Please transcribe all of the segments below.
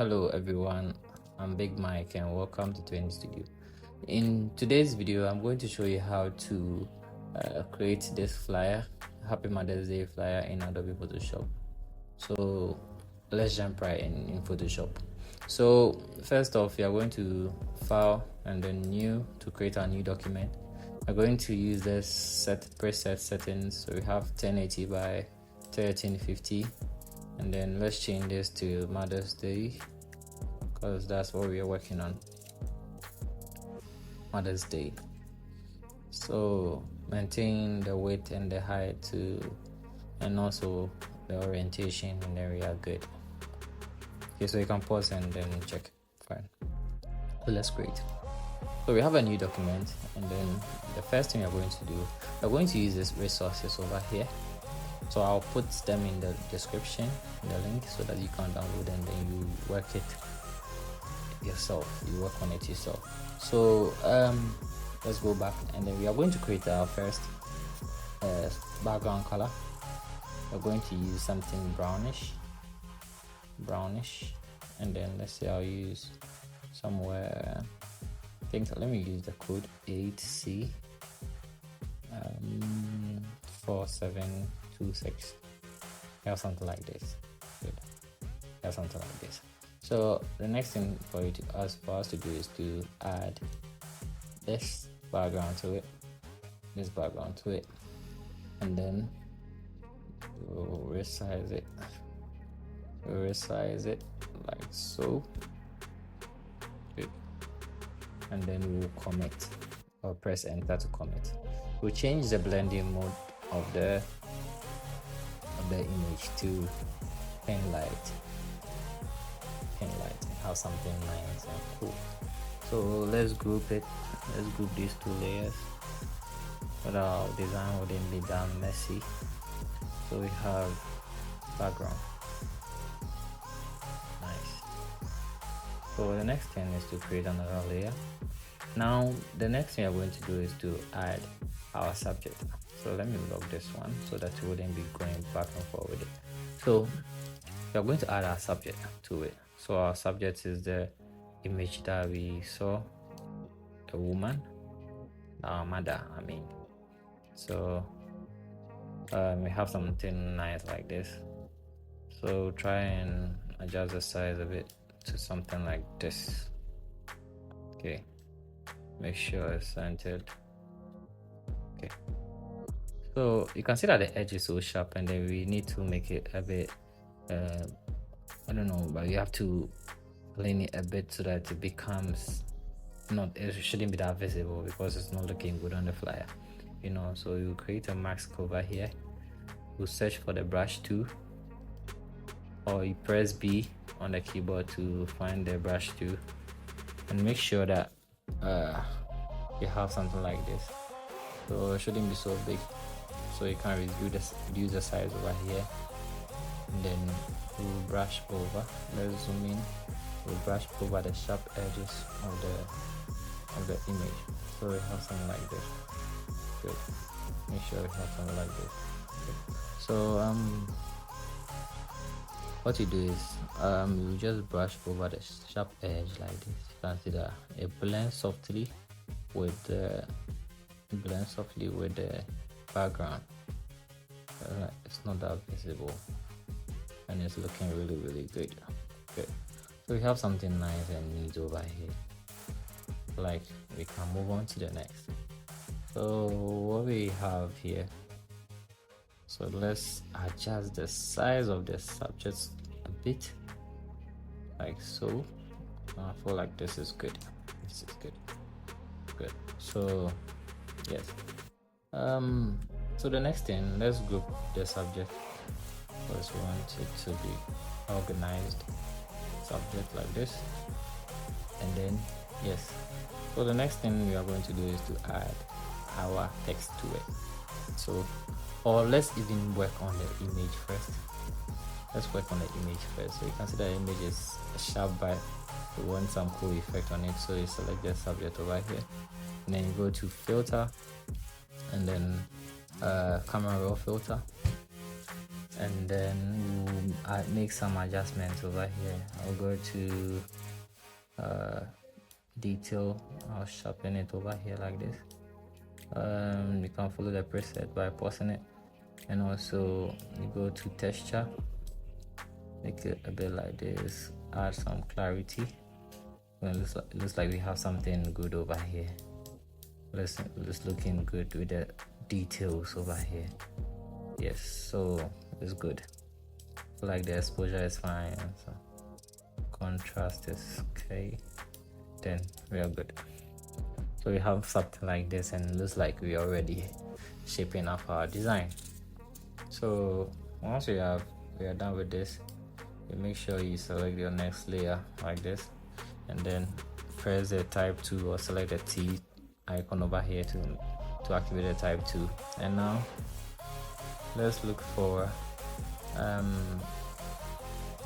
Hello everyone, I'm Big Mike and welcome to Twentey Studio. In today's video, I'm going to show you how to create this flyer, Happy Mother's Day flyer in Adobe Photoshop. So let's jump right in Photoshop. So first off, you are going to File and then New to create a new document. We're going to use this preset settings. So we have 1080 by 1350. And then let's change this to Mother's Day because that's what we are working on. Mother's Day. So maintain the width and the height and also the orientation, and then we are good. Okay, so you can pause and then check. Fine. So let's create. So we have a new document, and then the first thing we're going to do, we're going to use these resources over here. So I'll put them in the description, in the link, so that you can download and then you work it yourself. You work on it yourself. So let's go back, and then we are going to create our first background color. We're going to use something brownish, and then let's say I'll use somewhere. Let me use the code 8C 4726. Have something like this. Good. Have something like this. So the next thing for us to do is to add this background to it, and then we'll resize it like so. Good. And then we'll commit or press enter to commit. We'll change the blending mode of the image to pen light and have something nice and cool. So let's group these two layers so that our design wouldn't be that messy. So we have background. Nice. So the next thing is to create another layer. Now the next thing I'm going to do is to add our subject. So let me lock this one so that it wouldn't be going back and forth with it. So we are going to add our subject to it. So our subject is the image that we saw, a woman, our mother, I mean. So we have something nice like this. So try and adjust the size of it to something like this. Okay, make sure it's centered. Okay, so you can see that the edge is so sharp, and then we need to make it a bit I don't know, but you have to clean it a bit so that it becomes it shouldn't be that visible because it's not looking good on the flyer, you know. So you create a mask over here, you search for the brush tool, or you press B on the keyboard to find the brush tool, and make sure that you have something like this. So it shouldn't be so big, so you can reduce the size over here, and then we'll brush over. Let's zoom in. We'll brush over the sharp edges of the image, so we have something like this. Good. Make sure we have something like this. Good. So what you do is you just brush over the sharp edge like this. You can see that it blends softly with the background. It's not that visible, and it's looking really good. Good. So we have something nice and neat over here. Like, we can move on to the next. So what we have here, so let's adjust the size of the subject a bit, like so. I feel like this is good. Good. So yes. So the next thing, let's group the subject. First, we want it to be organized subject like this, and then yes. So the next thing we are going to do is to add our text to it. So, or let's even work on the image first. So you can see the image is sharp, but we want some cool effect on it. So you select the subject over here, and then you go to filter, and then camera raw filter, and then we'll make some adjustments over here. I'll go to detail. I'll sharpen it over here like this. You can follow the preset by pausing it, and also you go to texture, make it a bit like this, add some clarity. Well, it looks like we have something good over here. It's looking good with the details over here. Yes, so it's good. Like the exposure is fine, so contrast is okay, then we are good. So we have something like this, and it looks like we are already shaping up our design. So once we are done with this, you make sure you select your next layer like this, and then press the type 2 or select the T icon over here to activate the type 2. And now let's look for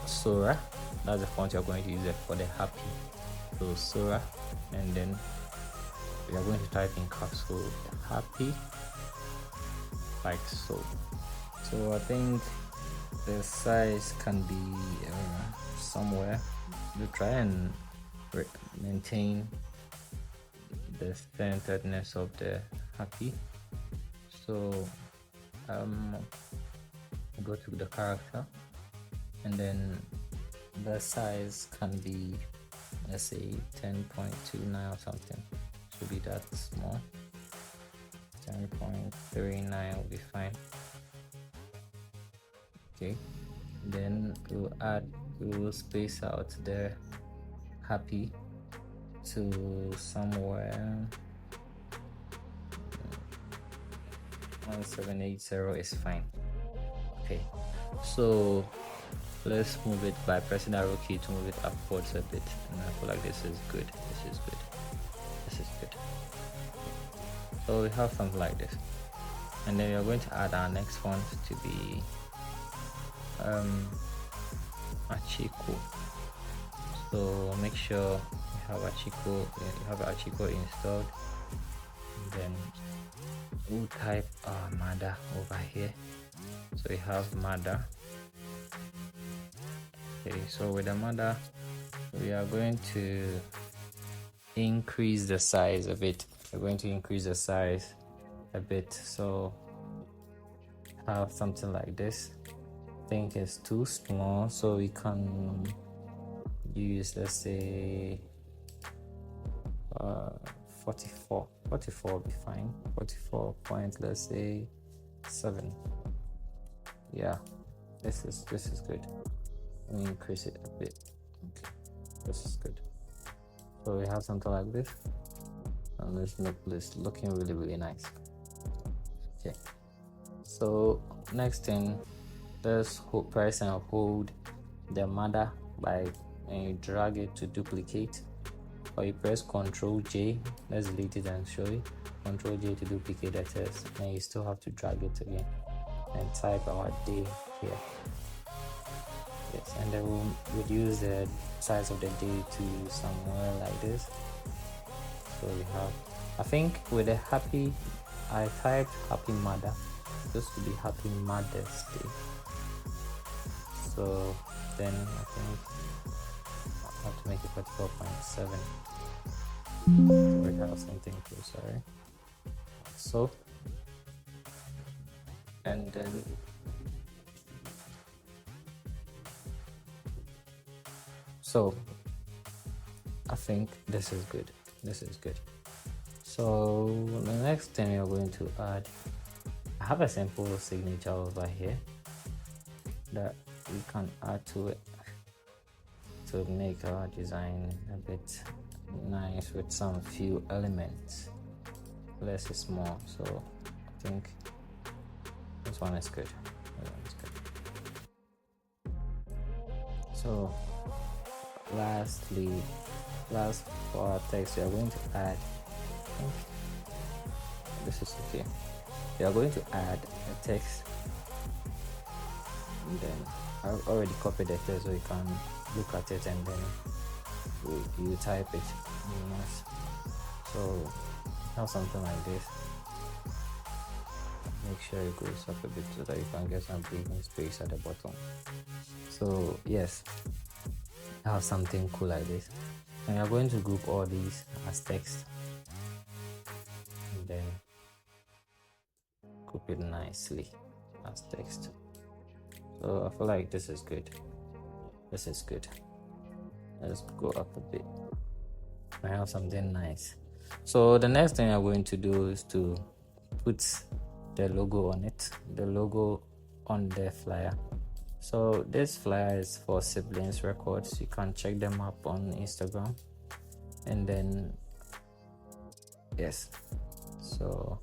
Sora. That's the font you're going to use it for the happy. So Sora, and then we are going to type in capsule happy, like so. So I think the size can be somewhere. You try and maintain the centeredness of the happy. So go to the character, and then the size can be, let's say 10.29 or something. Should be that small. 10.39 will be fine. Okay, then we'll space out the happy to somewhere 1780 is fine. Okay, so let's move it by pressing the arrow key to move it upwards a bit, and I feel like this is good. This is good. This is good. So we have something like this, and then we are going to add our next font to be Achiko. So make sure you have Achiko installed, and then we'll type Mada over here. So we have Mada. Okay, so with the Mada, we are going to increase the size a bit. We're going to increase the size a bit, so have something like this. I think it's too small, so we can use, let's say 44 will be fine. 44 point, let's say 7. Yeah, this is good. Let me increase it a bit. Okay, this is good. So we have something like this, and this looking really nice. Okay, so next thing, let's press and hold the mother by, and you drag it to duplicate, or you press Ctrl J. Let's delete it and show you. Ctrl J to duplicate the text, and you still have to drag it again and type our day here. Yes, and then we'll reduce the size of the day to somewhere like this. So we have, I think with the happy, I typed happy mother. This would be happy Mother's Day. So then I think I have to make it 44.7. We have something too, sorry. So, and then so I think this is good. This is good. So the next thing we are going to add, I have a simple signature over here that we can add to it to make our design a bit nice with some few elements. Less is more, so I think this one is good. This one is good. So last for our text, we are going to add, I think this is okay. We are going to add a text, and then I've already copied the text, so you can look at it and then you type it. So have something like this. make sure it goes up a bit so that you can get some breathing space at the bottom. So yes, I have something cool like this, and you're going to group all these as text and then group it nicely as text. So I feel like this is good. This is good. Let's go up a bit. I have something nice. So the next thing I'm going to do is to put the logo on it, the logo on the flyer. So this flyer is for Siblings Records. You can check them up on Instagram. And then yes, so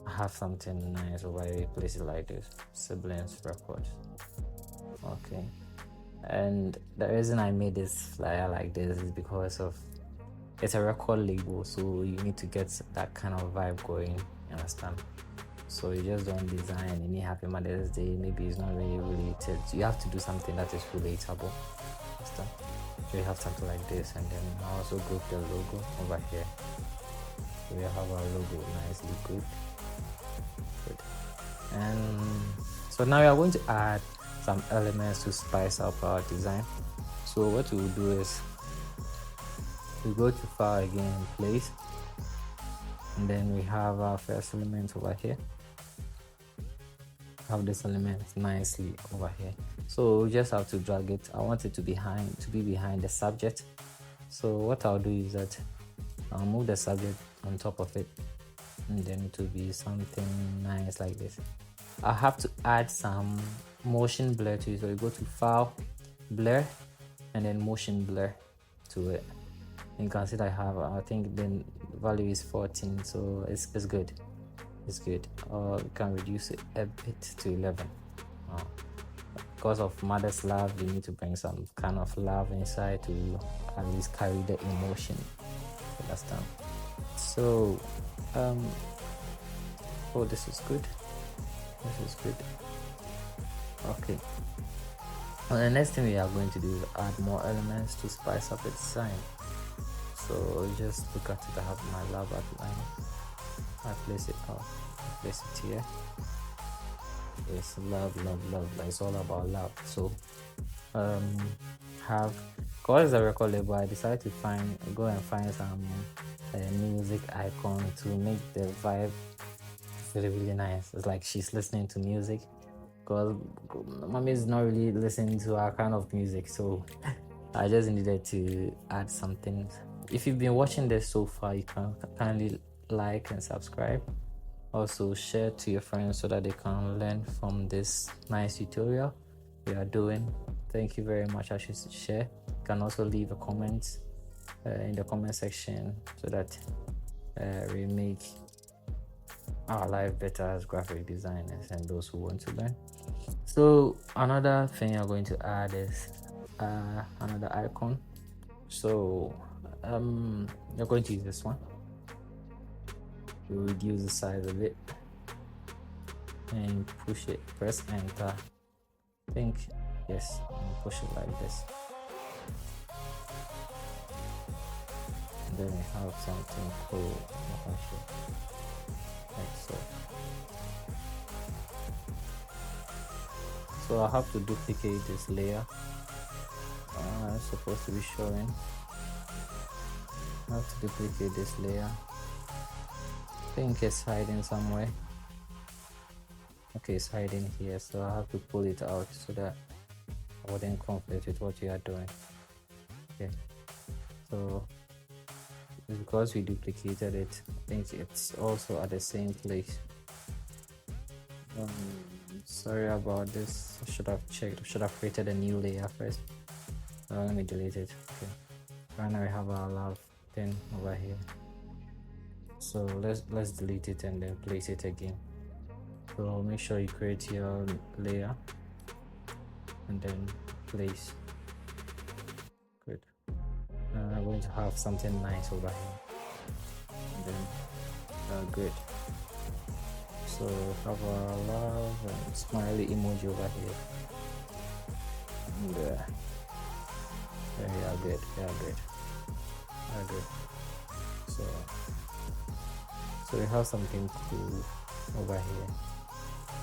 I have something nice over here, place it like this, Siblings Records. Okay, and the reason I made this flyer like this is because of it's a record label, so you need to get that kind of vibe going, you understand? So you just don't design any Happy Mother's Day, maybe it's not really related. You have to do something that is relatable, understand? So you have something like this, and then I also group the logo over here. So we have our logo nicely grouped. Good. And so now we are going to add some elements to spice up our design. So what we will do is we go to file again, place, and then we have our first element over here. Have this element nicely over here. So we just have to drag it. I want it to be behind the subject. So what I'll do is that I'll move the subject on top of it, and then it will be something nice like this. I have to add some motion blur to it. So you go to file, blur, and then motion blur to it. You can see that I think the value is 14, so it's good. It's good. Or you can reduce it a bit to 11. Because of mother's love, you need to bring some kind of love inside to at least carry the emotion. Understand? So, oh, this is good. This is good. Okay. Well, the next thing we are going to do is add more elements to spice up the design. So just look at it. I have my love outline. I place it here. It's love. It's all about love. So because the record label, I decided to go and find some music icon to make the vibe really nice. It's like she's listening to music, because mommy is not really listening to our kind of music, so I just needed to add something. If you've been watching this so far, you can kindly like and subscribe. Also share to your friends so that they can learn from this nice tutorial we are doing. Thank you very much. I should share. You can also leave a comment in the comment section so that we make our life better as graphic designers and those who want to learn. So another thing you're going to add is another icon. So you're going to use this one. You reduce the size of it and push it, press enter. I think yes, and push it like this. And then we have something cool like so. So I have to duplicate this layer. It's supposed to be showing. I have to duplicate this layer. I think it's hiding somewhere. Okay, it's hiding here, so I have to pull it out so that I wouldn't conflict with what you are doing. Okay, so because we duplicated it, I think it's also at the same place. Sorry about this. I should have checked. I should have created a new layer first. Let me delete it. Okay, right now we have our love thing over here. So let's delete it and then place it again. So make sure you create your layer and then place. Good. I'm going to have something nice over here. And then good. So have a love and smiley emoji over here. And we are good. We are good. We are good. So we have something cool over here,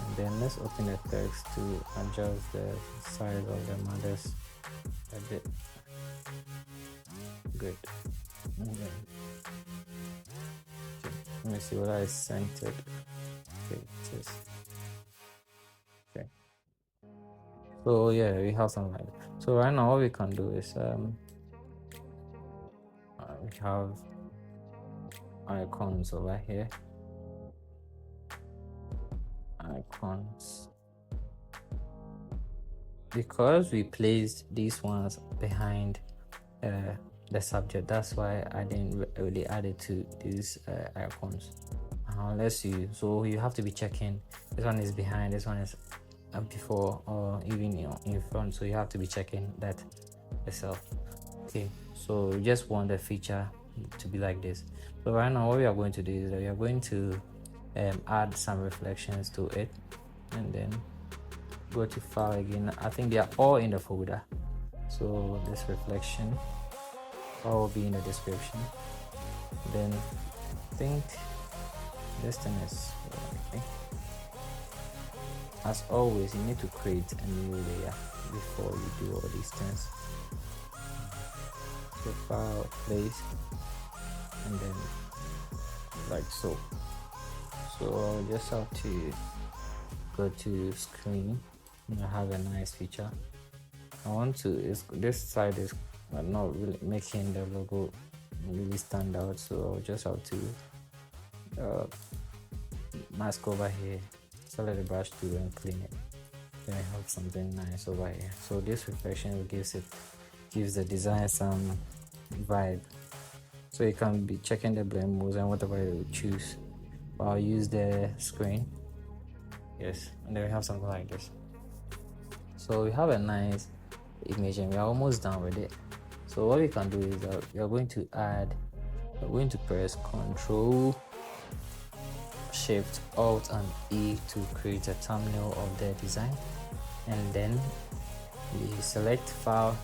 and then let's open the text to adjust the size of the mothers a bit. Good. And then, okay. Let me see what I centered. Okay, just okay. So yeah, we have something like that. So right now what we can do is we have icons over here. Icons. Because we placed these ones behind the subject, that's why I didn't really add it to these icons. Unless so you have to be checking, this one is behind, this one is before, or even in front, so you have to be checking that yourself. Okay, so we just want the feature to be like this. So right now what we are going to do is that we are going to add some reflections to it, and then go to file again. I think they are all in the folder, so this reflection all will be in the description. Then I think this thing is okay. As always, you need to create a new layer before you do all these things. So file, place, and then like so. So I'll just have to go to screen. I have a nice feature. I want to, this side is not really making the logo really stand out, so I'll just have to mask over here, select the brush tool and clean it. Then I have something nice over here. So this reflection gives the design some vibe. So you can be checking the blend modes and whatever you choose. But I'll use the screen. Yes, and then we have something like this. So we have a nice image and we are almost done with it. So what we can do is that we are going to press Ctrl Shift Alt and E to create a thumbnail of the design, and then we select file,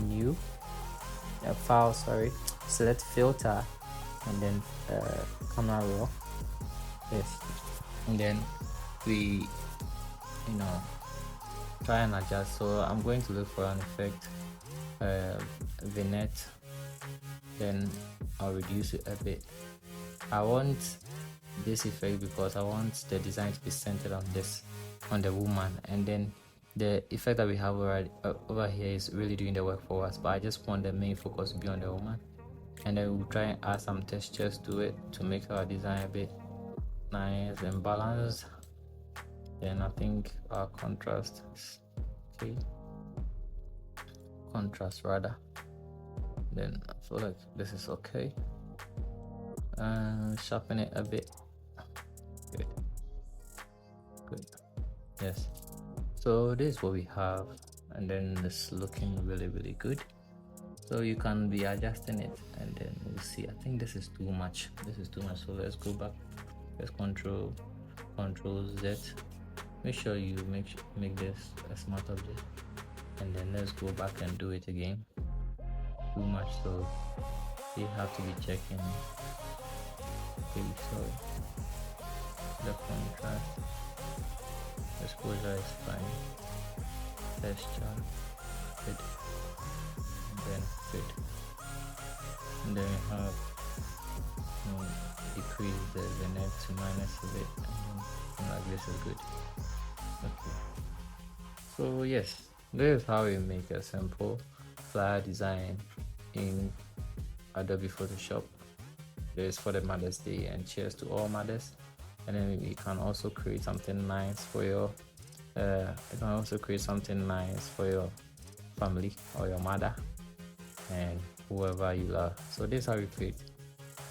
new select filter, and then camera raw. Yes, and then we try and adjust. So I'm going to look for an effect, vignette, then I'll reduce it a bit. I want this effect because I want the design to be centered on the woman, and then the effect that we have over here is really doing the work for us, but I just want the main focus to be on the woman. And then we'll try and add some textures to it to make our design a bit nice and balanced. Then I think our contrast is okay. Contrast rather. Then I feel like this is okay. Sharpen it a bit. Good. Yes. So this is what we have, and then it's looking really good. So you can be adjusting it, and then we'll see. I think this is too much. So let's go back. Let's Control Z. Make sure you make this a smart object, and then let's go back and do it again. Too much, so you have to be checking. Okay, so the contrast, exposure is fine. Texture, good. Then fit, and then we have decrease the vignette to minus a bit, and then like this is good. Okay, so yes, this is how we make a simple flyer design in Adobe Photoshop. This is for the Mother's Day, and cheers to all mothers. And then you can also create something nice for your family or your mother and whoever you love. So this is how you create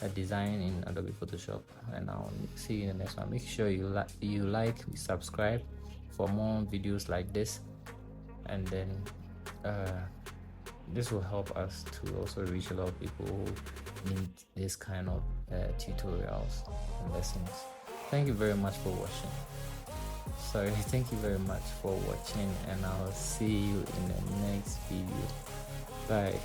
a design in Adobe Photoshop, and I'll see you in the next one. Make sure you like, subscribe for more videos like this, and then this will help us to also reach a lot of people who need this kind of tutorials and lessons. Thank you very much for watching. Thank you very much for watching, and I'll see you in the next video. Bye.